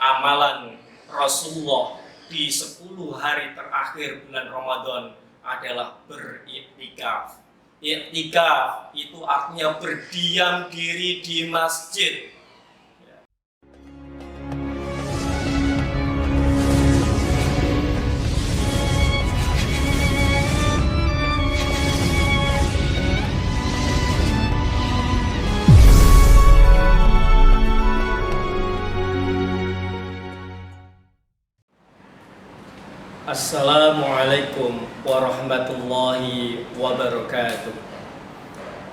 amalan Rasulullah di 10 hari terakhir bulan Ramadan adalah beriktikaf. Iktikaf itu artinya berdiam diri di masjid. Assalamualaikum warahmatullahi wabarakatuh.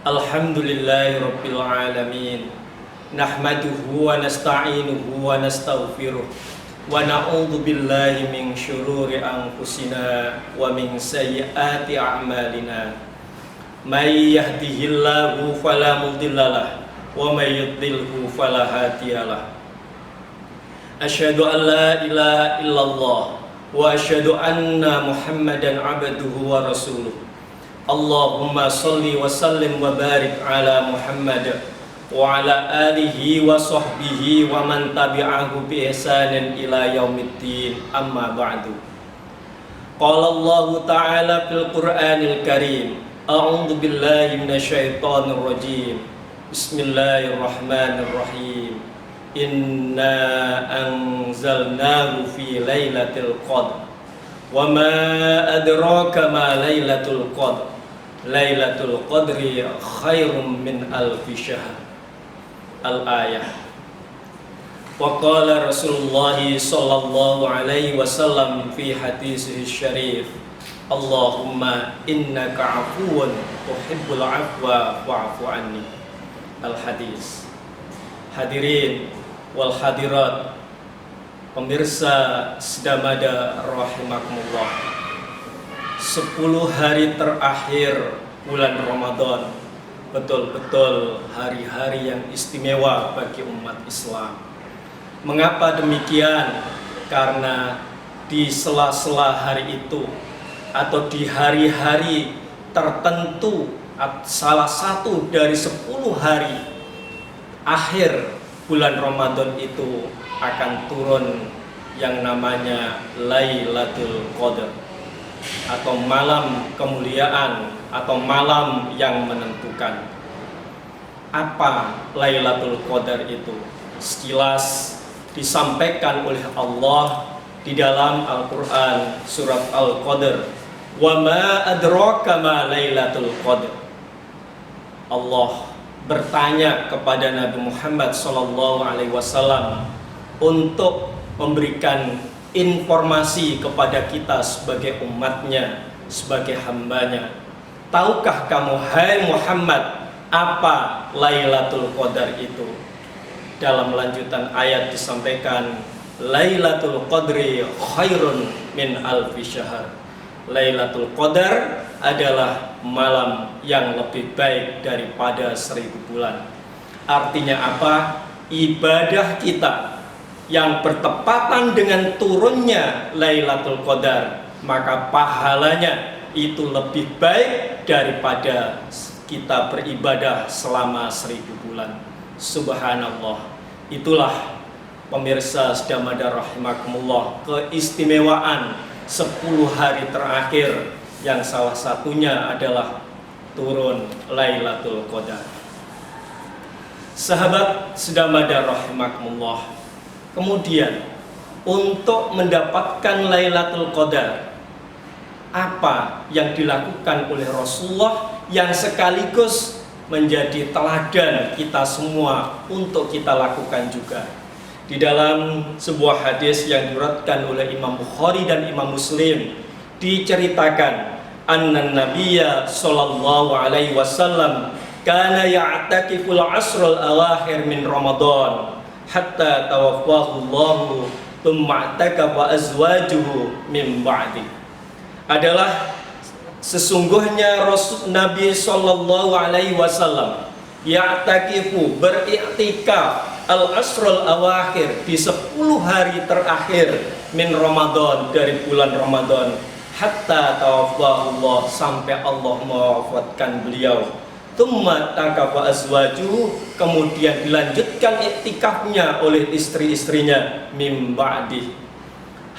Alhamdulillahirabbil alamin. Nahmaduhu wa nasta'inuhu wa nastaghfiruh. Wa na'udzu billahi min syururi anfusina wa min sayyiati a'malina. May yahdihillahu fala mudhillalah wa may yudlilhu fala hadiyalah. Asyhadu an la ilaha illallah wa asyhadu anna Muhammadan abduhu wa rasuluh. Allahumma sholli wa sallim wa barik ala Muhammad wa ala alihi wa sahbihi wa man tabi'ahu bi ihsanin ila yaumiddin, amma ba'du. Qala Allah ta'ala fil Qur'anil Karim, a'udzu billahi minasyaitonir rajim. Bismillahirrahmanirrahim. Inna anzalnahu fi lailatul qadr wa ma adraka ma lailatul qadr lailatul qadri khairum min alfi syahr. Al-ayah. Wa qala Rasulullah sallallahu alaihi wasallam fi haditsih syarif, Allahumma innaka afuwun tuhibbul afwa fa'fu anni. Al-hadis. Hadirin wal hadirat, pemirsa Sedamada rahimakumullah. 10 hari terakhir bulan Ramadan betul-betul hari-hari yang istimewa bagi umat Islam. Mengapa demikian? Karena di sela-sela hari itu atau di hari-hari tertentu, salah satu dari 10 hari akhir bulan Ramadan itu akan turun yang namanya Lailatul Qadar atau malam kemuliaan atau malam yang menentukan. Apa Lailatul Qadar itu? Sekilas disampaikan oleh Allah di dalam Al-Qur'an surat Al-Qadar. Wa ma adraka ma Lailatul Qadar. Allah bertanya kepada Nabi Muhammad SAW untuk memberikan informasi kepada kita sebagai umatnya, sebagai hambanya. Tahukah kamu, hai Muhammad, apa Lailatul Qadar itu? Dalam lanjutan ayat disampaikan, Lailatul Qadri khairun min alfi syahr. Lailatul Qadar adalah malam yang lebih baik daripada 1000 bulan. Artinya apa? Ibadah kita yang bertepatan dengan turunnya Lailatul Qadar, maka pahalanya itu lebih baik daripada kita beribadah selama 1000 bulan. Subhanallah. Itulah pemirsa Sedamada rahimakumullah, keistimewaan 10 hari terakhir yang salah satunya adalah turun Lailatul Qadar. Sahabat Sedamada rahimakumullah, kemudian untuk mendapatkan Lailatul Qadar, apa yang dilakukan oleh Rasulullah yang sekaligus menjadi teladan kita semua untuk kita lakukan juga? Di dalam sebuah hadis yang diriwayatkan oleh Imam Bukhari dan Imam Muslim diceritakan anna Nabiyya sallallahu alaihi wasallam kana ya'takiful asrul awakhir min Ramadan hatta tawaffahu Allah thumma i'takafa azwajuhu min ba'di. Adalah sesungguhnya Rasul Nabi sallallahu alaihi wasallam ya'takifu, beriktikaf al-asrul awakhir, di 10 hari terakhir min Ramadan, dari bulan Ramadan, hatta tawaffahullah, sampai Allah mewafatkan beliau, Tsumma takafa azwajuhu, kemudian dilanjutkan iktikafnya oleh istri-istrinya mim ba'di.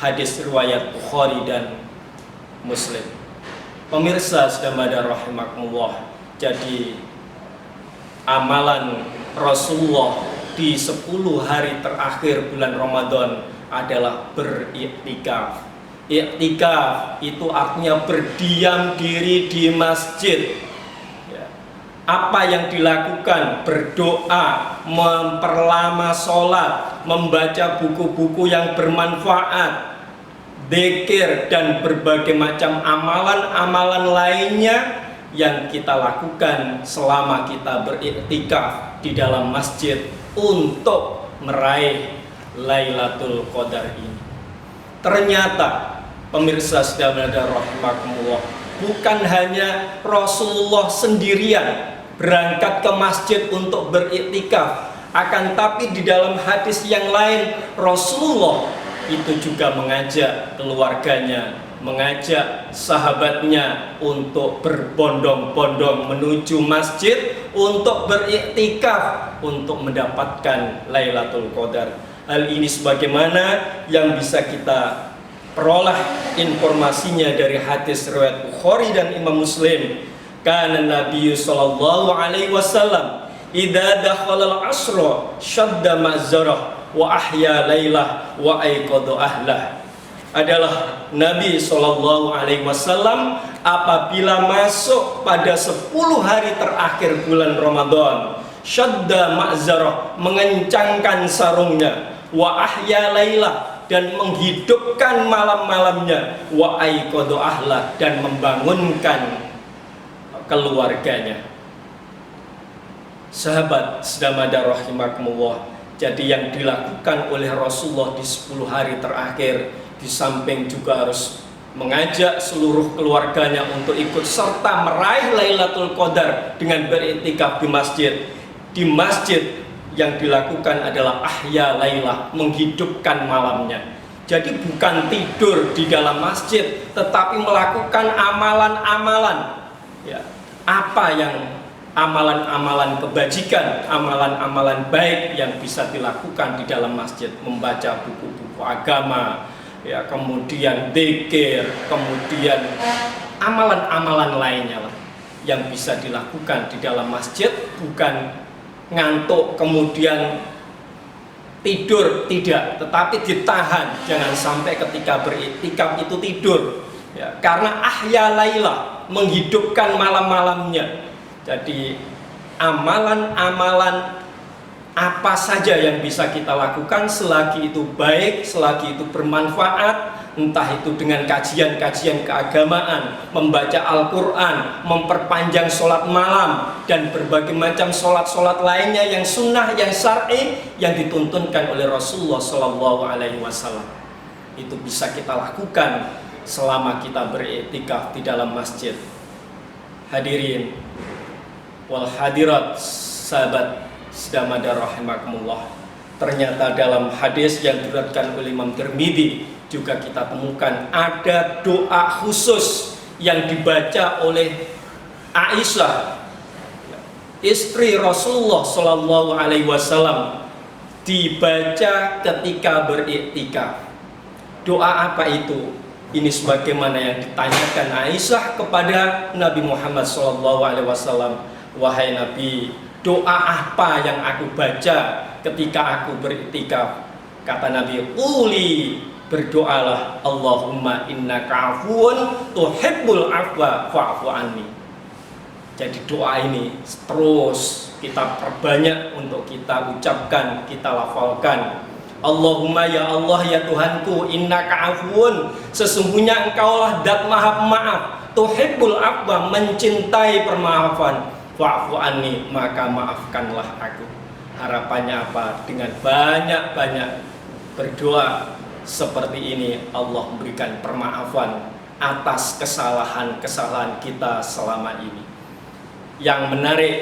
Hadis riwayat Bukhari dan Muslim. Pemirsa sedaya rahimakumullah, jadi amalan Rasulullah di 10 hari terakhir bulan Ramadan adalah beriktikaf. Iktikaf itu artinya berdiam diri di masjid. Apa yang dilakukan? Berdoa, memperlama sholat, membaca buku-buku yang bermanfaat, dzikir, dan berbagai macam amalan-amalan lainnya yang kita lakukan selama kita beriktikaf di dalam masjid untuk meraih Lailatul Qadar ini. Ternyata pemirsa sedaya rahimakumullah, bukan hanya Rasulullah sendirian berangkat ke masjid untuk beriktikaf, akan tapi di dalam hadis yang lain Rasulullah itu juga mengajak keluarganya, mengajak sahabatnya untuk berbondong-bondong menuju masjid untuk beriktikaf untuk mendapatkan Lailatul Qadar. Hal ini sebagaimana yang bisa kita peroleh informasinya dari hadis riwayat Bukhari dan Imam Muslim. Kana Nabi sallallahu alaihi wasallam idza dakhala al-'asra shadda ma'zarah wa ahya lailah wa aiqadha ahlah. Adalah Nabi sallallahu alaihi wasallam apabila masuk pada 10 hari terakhir bulan Ramadan, shadda ma'zarah, mengencangkan sarungnya, wa ahya lailah, dan menghidupkan malam-malamnya, wa aiqadha ahlah, dan membangunkan keluarganya. Sahabat sedamada rahimakumullah, jadi yang dilakukan oleh Rasulullah di 10 hari terakhir, di samping juga harus mengajak seluruh keluarganya untuk ikut serta meraih Lailatul Qadar dengan beriktikaf di masjid. Di masjid yang dilakukan adalah ahya lailah, menghidupkan malamnya. Jadi bukan tidur di dalam masjid, tetapi melakukan amalan-amalan. Ya, apa yang amalan-amalan kebajikan, amalan-amalan baik yang bisa dilakukan di dalam masjid, membaca buku-buku agama, ya, kemudian dzikir, kemudian amalan-amalan lainnya lah yang bisa dilakukan di dalam masjid, bukan ngantuk kemudian tidur, tidak, tetapi ditahan, jangan sampai ketika beriktikaf itu tidur, ya, karena ahya lailah, menghidupkan malam-malamnya. Jadi amalan-amalan apa saja yang bisa kita lakukan selagi itu baik, selagi itu bermanfaat, entah itu dengan kajian-kajian keagamaan, membaca Al-Quran, memperpanjang sholat malam, dan berbagai macam sholat-sholat lainnya yang sunnah, yang syar'i, yang dituntunkan oleh Rasulullah SAW. Itu bisa kita lakukan selama kita beriktikaf di dalam masjid. Hadirin wal hadirat, sahabat sedamada rahimakumullah, ternyata dalam hadis yang diriwayatkan oleh Imam Tirmidzi juga kita temukan ada doa khusus yang dibaca oleh Aisyah, istri Rasulullah Shallallahu Alaihi Wasallam, dibaca ketika beriktikaf. Doa apa itu? Ini sebagaimana yang ditanyakan Aisyah kepada Nabi Muhammad Shallallahu Alaihi Wasallam. Wahai Nabi, doa apa yang aku baca ketika aku beriktikaf? Kata Nabi, uli, berdoalah, Allahumma innaka afuun tuhibbul afwa fa'fu anni. Jadi doa ini terus kita perbanyak untuk kita ucapkan, kita lafalkan. Allahumma, ya Allah, ya Tuhanku, innaka afuun, sesungguhnya engkaulah dat maha pemaaf, tuhibbul afwa, mencintai permaafan, fa'fu anni, maka maafkanlah aku. Harapannya apa? Dengan banyak-banyak berdoa seperti ini, Allah memberikan permaafan atas kesalahan-kesalahan kita selama ini. Yang menarik,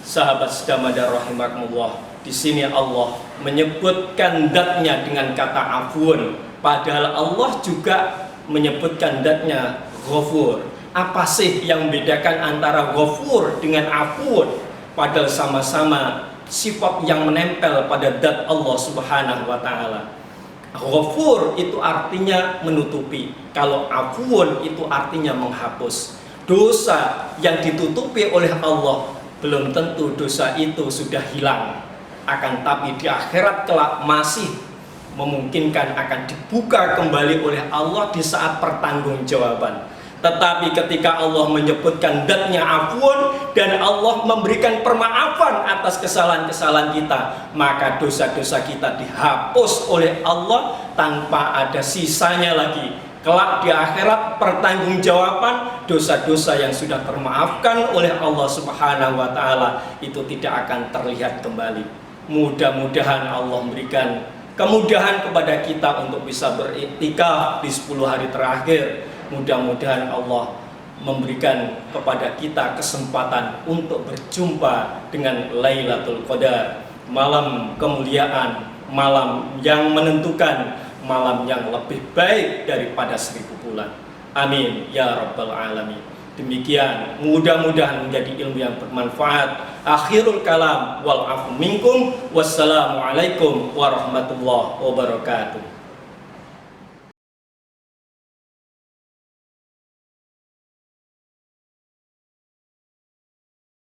sahabat sedamada rahimakumullah, di sini Allah menyebutkan datnya dengan kata afun, padahal Allah juga menyebutkan datnya ghafur. Apa sih yang membedakan antara ghafur dengan afun? Padahal sama-sama sifat yang menempel pada zat Allah Subhanahu wa taala. Ghafur itu artinya menutupi. Kalau afun itu artinya menghapus. Dosa yang ditutupi oleh Allah belum tentu dosa itu sudah hilang. Akan tapi di akhirat kelak masih memungkinkan akan dibuka kembali oleh Allah di saat pertanggungjawaban. Tetapi ketika Allah menyebutkan zat-Nya afun dan Allah memberikan permaafan atas kesalahan-kesalahan kita, maka dosa-dosa kita dihapus oleh Allah tanpa ada sisanya lagi. Kelak di akhirat pertanggungjawaban dosa-dosa yang sudah termaafkan oleh Allah Subhanahu wa taala itu tidak akan terlihat kembali. Mudah-mudahan Allah memberikan kemudahan kepada kita untuk bisa beriktikaf di 10 hari terakhir. Mudah-mudahan Allah memberikan kepada kita kesempatan untuk berjumpa dengan Lailatul Qadar, malam kemuliaan, malam yang menentukan, malam yang lebih baik daripada 1000 bulan. Amin ya rabbal alamin. Demikian, mudah-mudahan menjadi ilmu yang bermanfaat. Akhirul kalam wal afu minkum. Wassalamualaikum warahmatullahi wabarakatuh.